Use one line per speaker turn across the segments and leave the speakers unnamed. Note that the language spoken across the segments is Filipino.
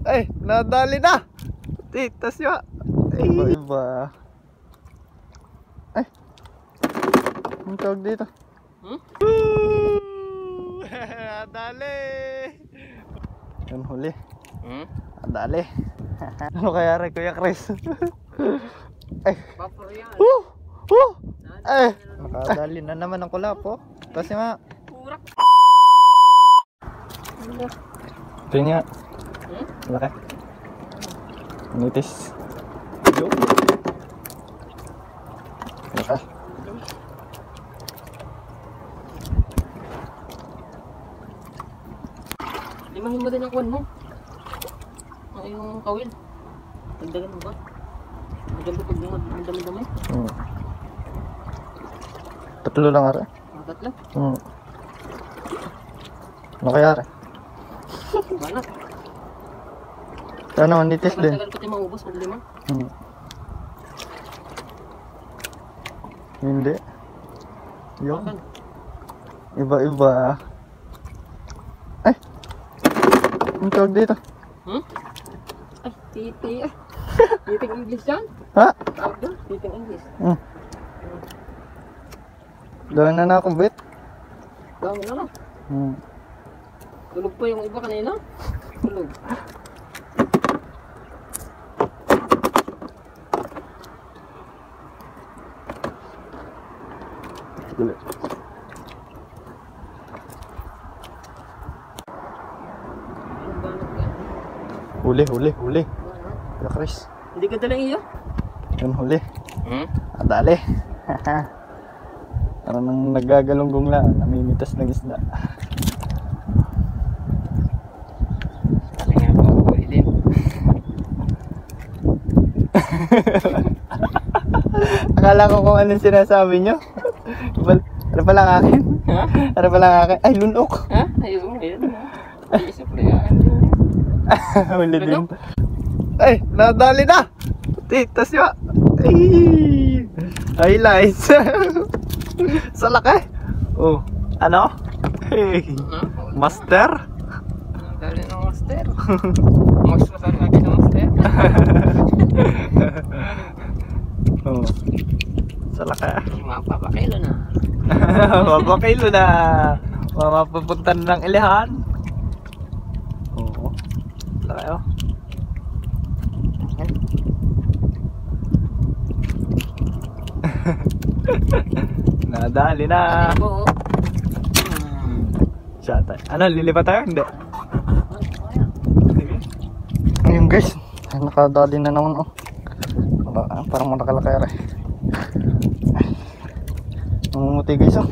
Ay, nadali na. Titas yun. Iba. Ay. Ang tawag dito. Nadali. Yan huli. Nadali. Ano kaya rin Kuya Chris? Ay. Ay. Nakadali na naman ang kulapo. Kasi nga. Ito yun nga. Laki. Nitis. Yo. Laki.
Limahin mo din ang kuwan mo. Ang iyong kawil. Dagdagan mo ba? Maganda pag madami-dami.
Tatlo lang ara.
Tatlo?
Ano kaya ara?
Banat.
Sana manitis din.
Tagal pati maubos pag lima.
Hindi. Yun. Iba-iba. Ay! Ang tawag dito?
Ay, titi. Titing English yan?
Ha?
Tawag doon? Titing English.
Gawin na akong bit.
Gawin na lang. Tulog pa yung iba kanina. Tulog.
Huli. Kuya Chris.
Hindi ka dalang iyo?
Yan huli. Dali. Parang nang nagagalunggong lang. Namimitas ng isda.
Kasi nga po ako din.
Akala ko kung anong sinasabi nyo. Ano pa lang akin?
Ha?
Ano pa lang akin? Ay, lunok.
Ha? Ayun. Ay, isa pala yan.
Huli din. Ay, nadali na. Titas yun. Ay, highlights. Sa laki. Oh, ano? Hey, master.
Dali ng master. Mas masarap natin ng master.
Oh, sa laki.
Mapapakilo na.
Mapakilo na. Mapapunta na ng Ilihan. Oo. Laki oh. Nadali na. Shata. Ano, lilipat tayo? Hindi. Ayun guys, nakadali na naman oh. Parang matakalaki rin. Namumuti guys oh.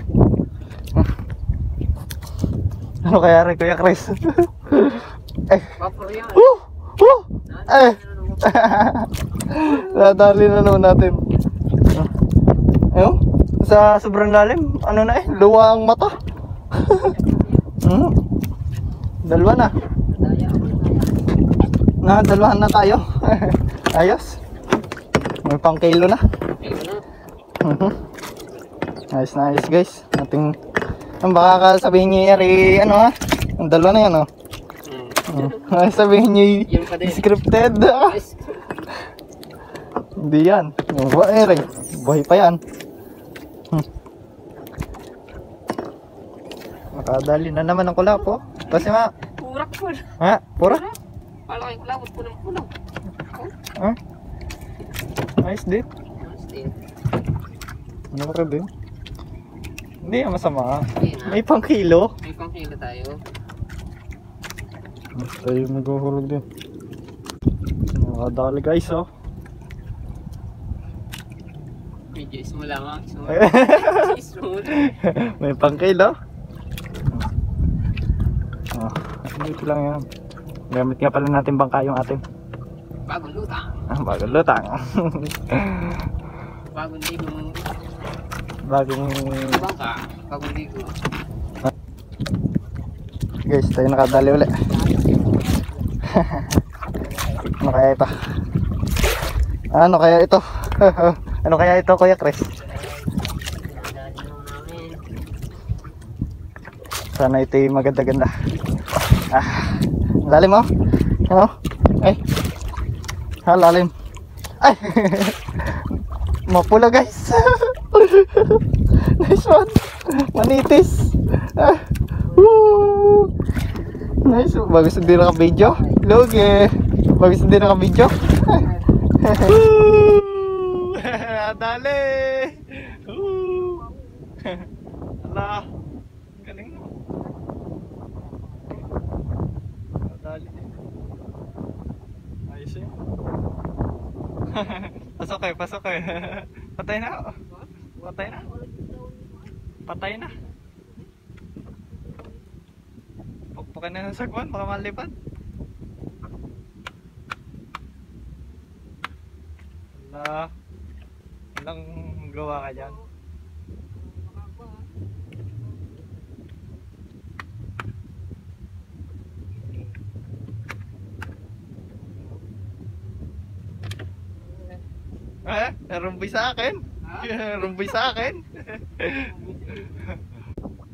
Ano kaya rin Kuya Chris? Eh. Eh. Nadali na naman natin. Ayun, sa sobrang lalim, ano na luwa ang mata. Dalawa na. Dalawahan na tayo. Ayos. May pang kilo na. Nice guys. Ating baka sabihin niyo yari ano ha? Ang dalawa na yan oh. Sabihin niyo scripted. Hindi yan. Buhay pa yan. Nakadali na naman ang kulapo. Kasi nga.
Purak po.
Ha? Pura?
Palaki yung kulapot po ng pulang.
Ha? Nice din. Ano ka din? Hindi yan masama. May pang kilo.
May pang kilo tayo.
Tayo maghuhulog din. Nakadali guys oh.
Medyo small lamang. Small.
May pang kilo. Dito lang yan. Gamit nga pala natin bangka yung atin.
Bagong lutang.
Bagong lutang.
Bagong ligo.
Bagong
Bangka. Bagong ligo.
Guys, tayo nakadali ulit. Ano kaya ito? Ano kaya ito? Ano kaya ito Kuya Chris? Sana ito yung maganda-ganda. Lalim mo? Ano? Ay. Halalim. Ay. Mapula guys. Nice one. Manitis. Ah. Woo. Nice. Bagus hindi naka-video. Loge. Bagus hindi naka-video. Dali. Ala. Galing mo. Dali. Ayos eh. Pasok kayo, pasok kayo. Patay na. Patay na. Patay na. Pukpukan na ng sagwan, baka malipad. Wala. Walang gawa ka dyan. Rumboy sa akin. Rumboy sa akin.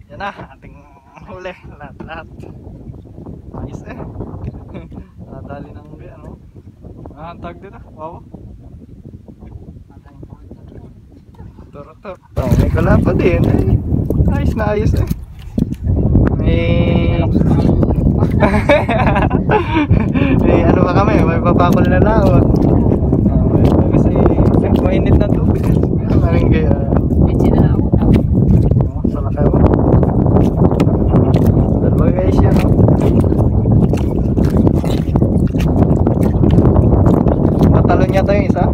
Yan na, ating huli. Lahat. Ayos eh. Nadali ng huli, ano? Ang tag din ah. Wow. Turot. Oh, may kalapa din eh. Ayos na ayos eh. May ano ba kami? May babakol na laot. Kasi mainit na tubig. Maring kaya.
Medyo na ako.
Salakay mo. Dalawa guys yan. Matalon niya tayo isa.